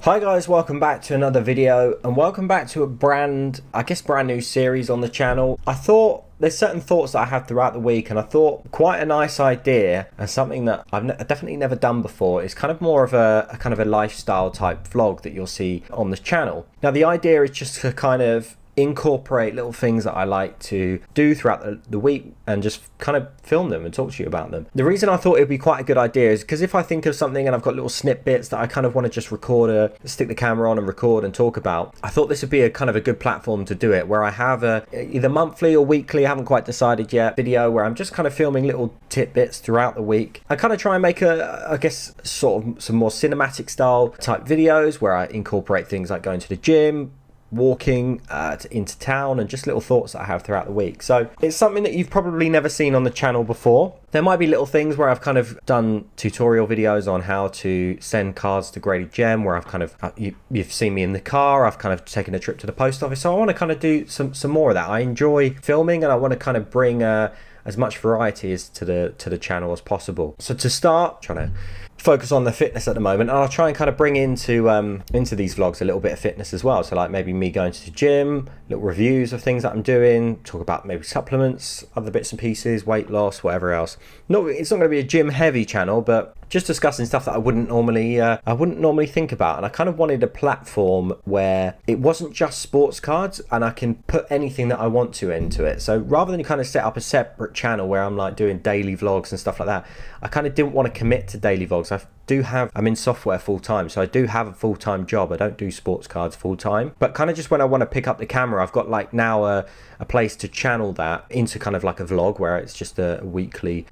Hi guys, welcome back to another video and welcome back to a brand new series on the channel. I thought there's certain thoughts that I have throughout the week, and I thought quite a nice idea and something that I've definitely never done before is kind of more of a kind of a lifestyle type vlog that you'll see on this channel. Now the idea is just to kind of incorporate little things that I like to do throughout the week and just kind of film them and talk to you about them. The reason I thought it would be quite a good idea is because if I think of something and I've got little snippets that I kind of want to just stick the camera on and record and talk about, I thought this would be a kind of a good platform to do it, where I have a either monthly or weekly, I haven't quite decided yet, video where I'm just kind of filming little tidbits throughout the week. I kind of try and make I guess sort of some more cinematic style type videos where I incorporate things like going to the gym, walking into town, and just little thoughts that I have throughout the week. So it's something that you've probably never seen on the channel before. There might be little things where I've kind of done tutorial videos on how to send cards to graded gem, where I've kind of you've seen me in the car, I've kind of taken a trip to the post office. So I want to kind of do some more of that. I enjoy filming and I want to kind of bring as much variety as to the channel as possible. So to start, trying to focus on the fitness at the moment, and I'll try and kind of bring into these vlogs a little bit of fitness as well. So like maybe me going to the gym, little reviews of things that I'm doing, talk about maybe supplements, other bits and pieces, weight loss, whatever else. It's not going to be a gym heavy channel, but just discussing stuff that I wouldn't normally think about. And I kind of wanted a platform where it wasn't just sports cards and I can put anything that I want to into it. So rather than kind of set up a separate channel where I'm like doing daily vlogs and stuff like that, I kind of didn't want to commit to daily vlogs. I'm in software full time, so I do have a full-time job. I don't do sports cards full time, but kind of just when I want to pick up the camera, I've got like now a place to channel that into kind of like a vlog where it's just a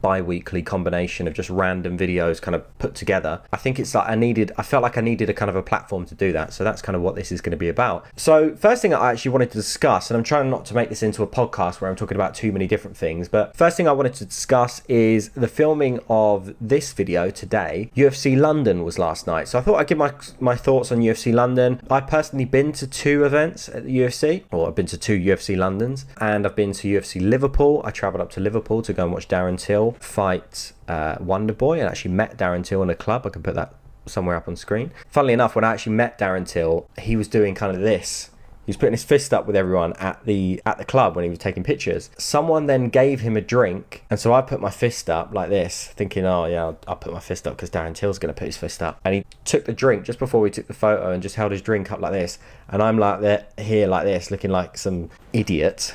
bi-weekly combination of just random videos kind of put together. I think it's like I felt like I needed a kind of a platform to do that. So that's kind of what this is going to be about. So first thing I actually wanted to discuss, and I'm trying not to make this into a podcast where I'm talking about too many different things, but first thing I wanted to discuss is the filming of this video today. UFC London was last night, so I thought I'd give my thoughts on UFC London. I've personally been to 2 events at the UFC, or I've been to 2 UFC Londons, and I've been to UFC Liverpool. I travelled up to Liverpool to go and watch Darren Till fight Wonderboy, and actually met Darren Till in a club. I can put that somewhere up on screen. Funnily enough, when I actually met Darren Till, he was doing kind of this. He was putting his fist up with everyone at the club when he was taking pictures. Someone then gave him a drink, and so I put my fist up like this, thinking, oh yeah, I'll put my fist up because Darren Till's going to put his fist up. And he took the drink just before we took the photo and just held his drink up like this. And I'm like here like this, looking like some idiot.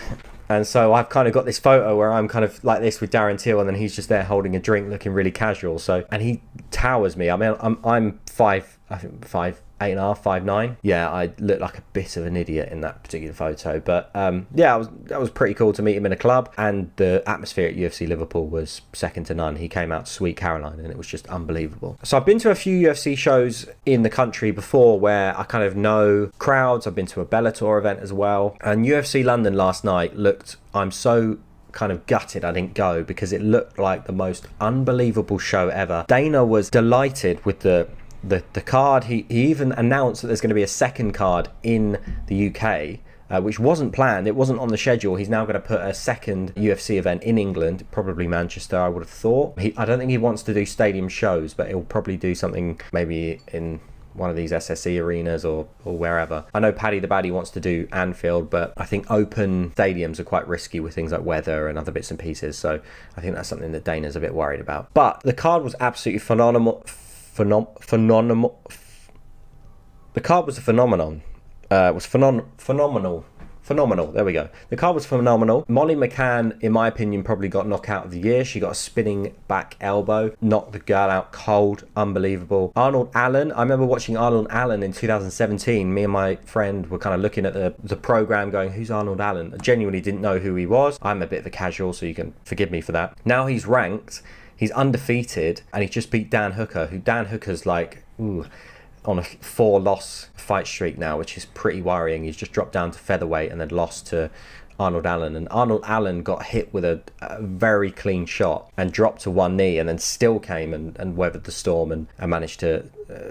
And so I've kind of got this photo where I'm kind of like this with Darren Till, and then he's just there holding a drink, looking really casual. So, and he towers me. I mean, I'm 5'8.5", 5'9". Yeah, I look like a bit of an idiot in that particular photo, but yeah, that was pretty cool to meet him in a club, and the atmosphere at UFC Liverpool was second to none. He came out to Sweet Caroline, and it was just unbelievable. So I've been to a few UFC shows in the country before where I kind of know crowds. I've been to a Bellator event as well, and UFC London last night I'm so kind of gutted I didn't go because it looked like the most unbelievable show ever. Dana was delighted with the card. He even announced that there's going to be a second card in the UK, which wasn't planned. It wasn't on the schedule. He's now going to put a second UFC event in England, probably Manchester, I would have thought. I don't think he wants to do stadium shows, but he'll probably do something maybe in one of these SSE arenas or wherever. I know Paddy the Baddy wants to do Anfield, but I think open stadiums are quite risky with things like weather and other bits and pieces. So I think that's something that Dana's a bit worried about. But the card was absolutely phenomenal. The card was a phenomenon. It was phenomenal. There we go. The card was phenomenal. Molly McCann, in my opinion, probably got knockout of the year. She got a spinning back elbow, knocked the girl out cold. Unbelievable. Arnold Allen. I remember watching Arnold Allen in 2017. Me and my friend were kind of looking at the program going, who's Arnold Allen? I genuinely didn't know who he was. I'm a bit of a casual, so you can forgive me for that. Now he's ranked. He's undefeated, and he just beat Dan Hooker, who Dan Hooker's like, on a 4-loss fight streak now, which is pretty worrying. He's just dropped down to featherweight and then lost to Arnold Allen. And Arnold Allen got hit with a very clean shot and dropped to one knee, and then still came and weathered the storm and managed to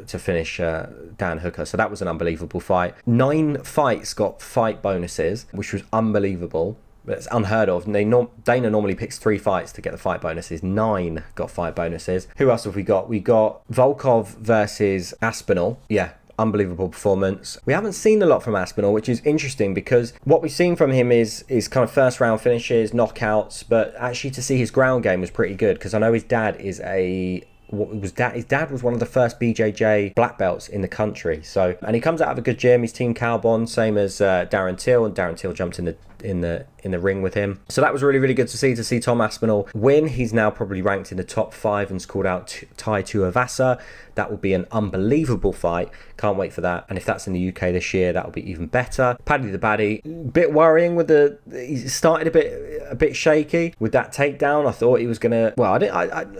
finish Dan Hooker. So that was an unbelievable fight. 9 fights got fight bonuses, which was unbelievable. It's unheard of. Dana normally picks 3 fights to get the fight bonuses. 9 got fight bonuses. Who else have we got? We got Volkov versus Aspinall. Yeah, unbelievable performance. We haven't seen a lot from Aspinall, which is interesting because what we've seen from him is kind of first round finishes, knockouts, but actually to see his ground game was pretty good, because I know his dad is his dad was one of the first BJJ black belts in the country. So, and he comes out of a good gym. He's Team Calbon, same as Darren Till, and Darren Till jumped in the ring with him. So that was really, really good to see Tom Aspinall win. He's now probably ranked in the top 5 and called out Tai Tuivasa. That will be an unbelievable fight. Can't wait for that. And if that's in the UK this year, that will be even better. Paddy the Baddy, bit worrying with he started a bit shaky with that takedown. I thought he was gonna. Well,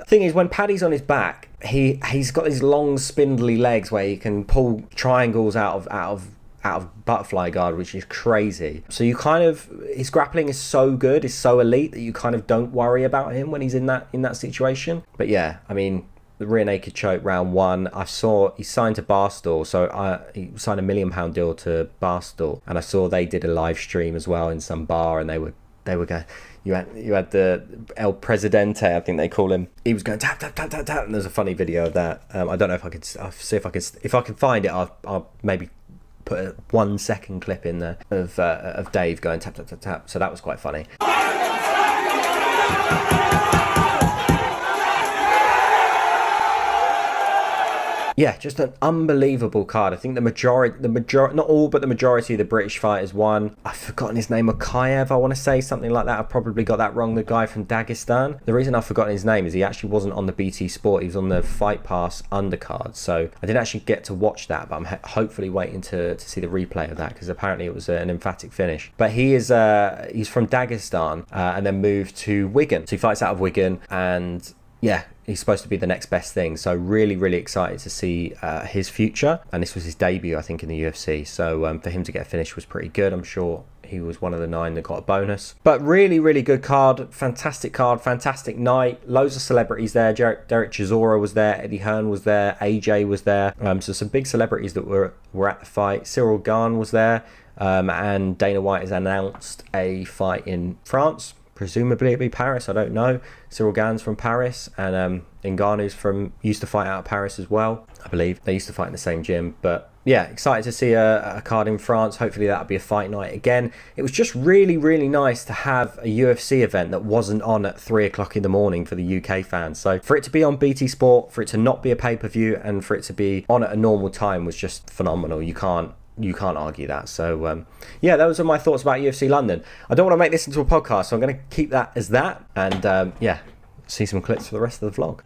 thing is, when Paddy's on his back, he's got these long spindly legs where he can pull triangles out of butterfly guard, which is crazy. So you kind of, his grappling is so good, is so elite, that you kind of don't worry about him when he's in that situation. But yeah, I mean, the rear naked choke round 1, I saw he signed to Barstool, so he signed a £1 million deal to Barstool, and I saw they did a live stream as well in some bar, and they were going. You had the El Presidente, I think they call him. He was going tap tap tap tap tap, and there's a funny video of that. I don't know if I could. I'll see if I can find it. I'll maybe put a 1 second clip in there of Dave going tap tap tap tap. So that was quite funny. Yeah, just an unbelievable card. I think the majority, not all, but the majority of the British fighters won. I've forgotten his name, Akayev, I want to say, something like that. I've probably got that wrong, the guy from Dagestan. The reason I've forgotten his name is he actually wasn't on the BT Sport. He was on the Fight Pass undercard. So I didn't actually get to watch that, but I'm hopefully waiting to see the replay of that, because apparently it was an emphatic finish. But he's from Dagestan and then moved to Wigan. So he fights out of Wigan, and yeah, he's supposed to be the next best thing. So really, really excited to see his future. And this was his debut, I think, in the UFC. So for him to get a finish was pretty good. I'm sure he was one of the 9 that got a bonus. But really, really good card. Fantastic night. Loads of celebrities there. Derek Chisora was there. Eddie Hearn was there. AJ was there. So some big celebrities that were at the fight. Cyril Gane was there. And Dana White has announced a fight in France. Presumably it'll be Paris, I don't know. Cyril Gane's from Paris, and Ngannou's used to fight out of Paris as well, I believe. They used to fight in the same gym. But yeah, excited to see a card in France. Hopefully that'll be a fight night again. It was just really, really nice to have a UFC event that wasn't on at 3 o'clock in the morning for the UK fans. So for it to be on BT Sport, for it to not be a pay-per-view, and for it to be on at a normal time was just phenomenal. You can't argue that. So yeah, those are my thoughts about UFC London. I don't want to make this into a podcast, so I'm going to keep that as that, and yeah, see some clips for the rest of the vlog.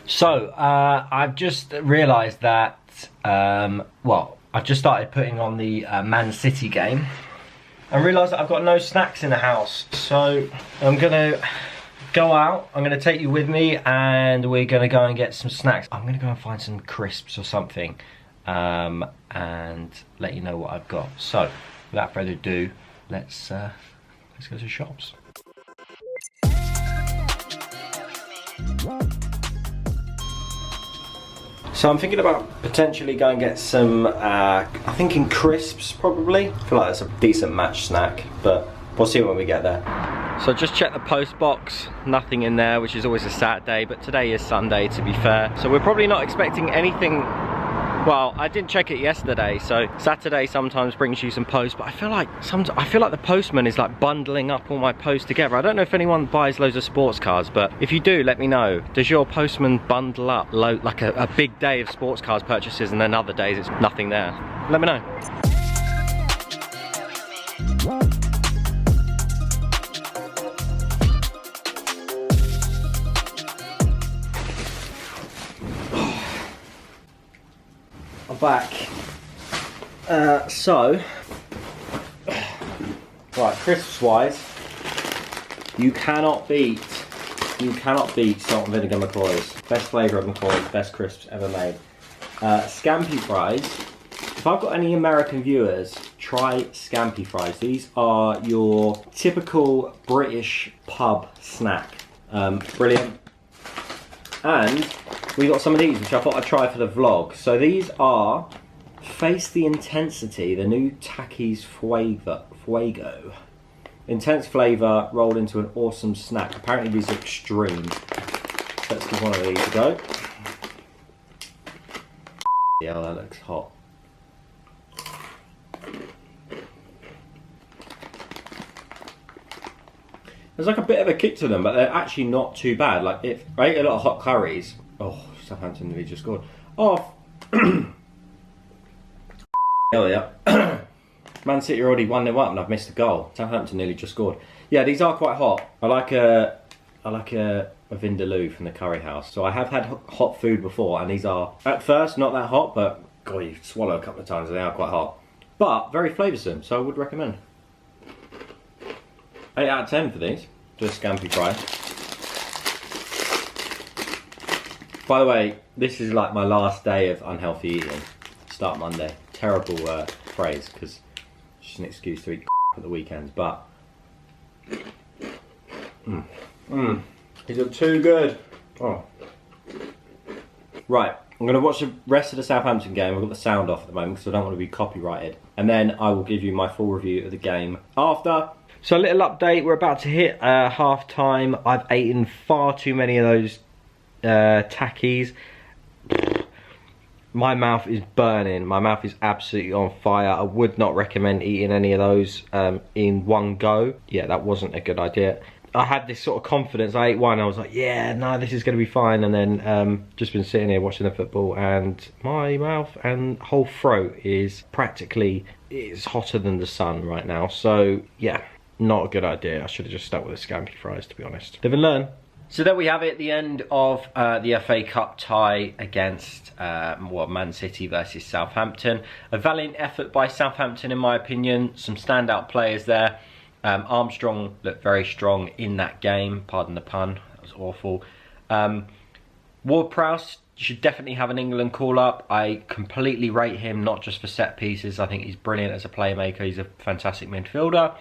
So I've just realised that I've just started putting on the Man City game. I realised that I've got no snacks in the house, so I'm gonna go out. I'm gonna take you with me, and we're gonna go and get some snacks. I'm gonna go and find some crisps or something, and let you know what I've got. So, without further ado, let's go to the shops. So I'm thinking about potentially going and get some, I'm thinking crisps probably. I feel like that's a decent match snack, but we'll see when we get there. So just check the post box, nothing in there, which is always a Saturday, but today is Sunday to be fair. So we're probably not expecting anything. Well, I didn't check it yesterday, so Saturday sometimes brings you some posts, but I feel like the postman is like bundling up all my posts together. I don't know if anyone buys loads of sports cards, but if you do, let me know. Does your postman bundle up like a big day of sports cards purchases, and then other days it's nothing there? Let me know. Back. Right, crisps wise, you cannot beat salt and vinegar McCoys. Best flavour of McCoys, best crisps ever made. Scampi fries. If I've got any American viewers, try Scampi fries. These are your typical British pub snack. Brilliant. And we got some of these, which I thought I'd try for the vlog. So these are Face the Intensity, the new Takis Fuego. Intense flavour rolled into an awesome snack. Apparently these are extreme. Let's give one of these a go. Yeah, that looks hot. There's like a bit of a kick to them, but they're actually not too bad. Like, if I ate a lot of hot curries. Oh, Southampton nearly just scored. Oh, hell yeah. Man City already 1-0 up and I've missed a goal. Southampton nearly just scored. Yeah, these are quite hot. I like a vindaloo from the curry house. So I have had hot food before, and these are at first not that hot, but God, you swallow a couple of times and they are quite hot. But very flavoursome, so I would recommend. 8 out of 10 for these. Just scampi fry. By the way, this is like my last day of unhealthy eating. Start Monday. Terrible phrase, because it's just an excuse to eat at the weekends, but these are too good. Oh. Right, I'm going to watch the rest of the Southampton game. I've got the sound off at the moment because I don't want to be copyrighted. And then I will give you my full review of the game after. So a little update, we're about to hit half time. I've eaten far too many of those tackies. My mouth is burning. My mouth is absolutely on fire. I would not recommend eating any of those in one go. Yeah, that wasn't a good idea. I had this sort of confidence. I ate one, I was like, yeah, no, this is going to be fine. And then just been sitting here watching the football, and my mouth and whole throat is practically, it's hotter than the sun right now. So yeah, not a good idea. I should have just stuck with the scampi fries, to be honest. Live and learn. So there we have it, the end of the FA Cup tie against Man City versus Southampton. A valiant effort by Southampton in my opinion. Some standout players there. Armstrong looked very strong in that game, pardon the pun, that was awful. Ward-Prowse should definitely have an England call-up. I completely rate him, not just for set pieces. I think he's brilliant as a playmaker. He's a fantastic midfielder.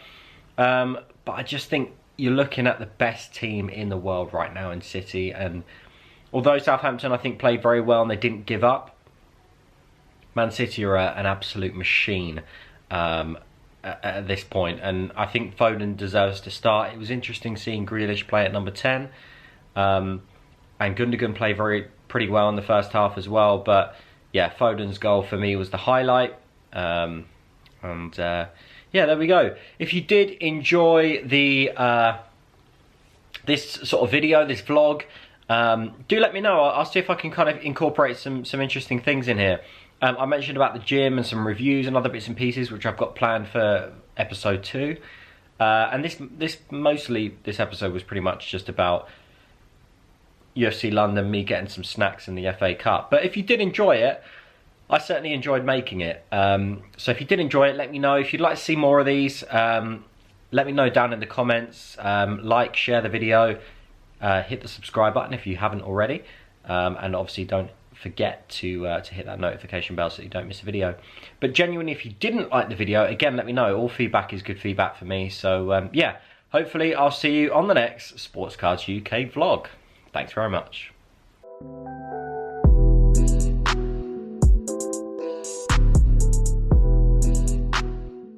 But I just think you're looking at the best team in the world right now in City, and although Southampton I think played very well and they didn't give up, Man City are an absolute machine at this point, and I think Foden deserves to start. It was interesting seeing Grealish play at number 10, and Gundogan play pretty well in the first half as well, but yeah, Foden's goal for me was the highlight. Yeah, there we go. If you did enjoy the this sort of video, this vlog, do let me know. I'll see if I can kind of incorporate some interesting things in here. I mentioned about the gym and some reviews and other bits and pieces which I've got planned for episode 2. And this episode was pretty much just about UFC London, me getting some snacks in the FA Cup. But if you did enjoy it, I certainly enjoyed making it. So if you did enjoy it, let me know. If you'd like to see more of these, let me know down in the comments. Like, share the video, hit the subscribe button if you haven't already. And obviously don't forget to hit that notification bell so you don't miss a video. But genuinely, if you didn't like the video, again, let me know. All feedback is good feedback for me. So yeah, hopefully I'll see you on the next Sports Cards UK vlog. Thanks very much.